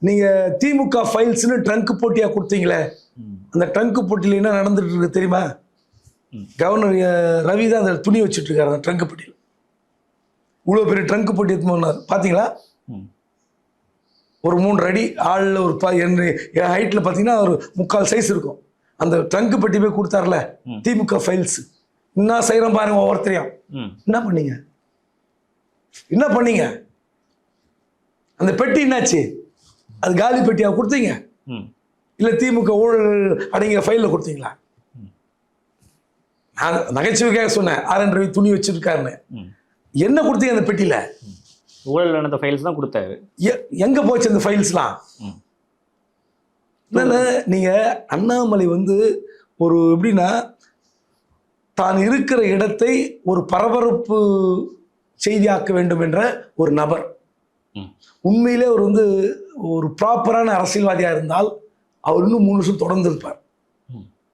நீங்கள் திமுக ஃபைல்ஸ்னு ட்ரங்க் போட்டியாக கொடுத்தீங்களே, அந்த ட்ரங்க் போட்டியில் என்ன நடந்துட்டு இருக்கு தெரியுமா? கவர்னர் ரவி தான் அந்த துணி வச்சுட்டு இருக்காரு அந்த ட்ரங்க் போட்டியில். இவ்வளோ பெரிய ட்ரங்க் போட்டி எடுத்து போனார் பார்த்தீங்களா? ஒரு 3 அடி ஆளில் ஒரு என் ஹைட்டில் பார்த்தீங்கன்னா ஒரு 3/4 சைஸ் இருக்கும். அந்த ட்ரங்க் பெட்டி போய் கொடுத்தாருல திமுக ஃபைல்ஸ். என்ன செய்கிறோம் பாருங்க ஒவ்வொருத்தரையும். என்ன பண்ணீங்க? என்ன பண்ணீங்க? அந்த பெட்டி என்னாச்சு? அது காலி பெட்டியாக கொடுத்தீங்க இல்லை திமுக ஊழல் அடங்கிய ஃபைலில் கொடுத்தீங்களா? நான் நகைச்சுவைக்காக சொன்னேன் ஆர்.என். ரவி துணி வச்சிருக்காருன்னு. என்ன கொடுத்தீங்க அந்த பெட்டியில்? ஊழல் நடந்த ஃபைல்ஸ் தான் கொடுத்தாரு. எங்கே போச்சு அந்த ஃபைல்ஸ்லாம்? நீங்கள் அண்ணாமலை ஒரு எப்படின்னா தான் இருக்கிற இடத்தை ஒரு பரபரப்பு செய்தியாக்க வேண்டும் என்ற ஒரு நபர். உண்மையிலே அவர் ஒரு ப்ராப்பரான அரசியல்வாதியாக இருந்தால் அவர் இன்னும் 3 வருஷம் தொடர்ந்து இருப்பார்.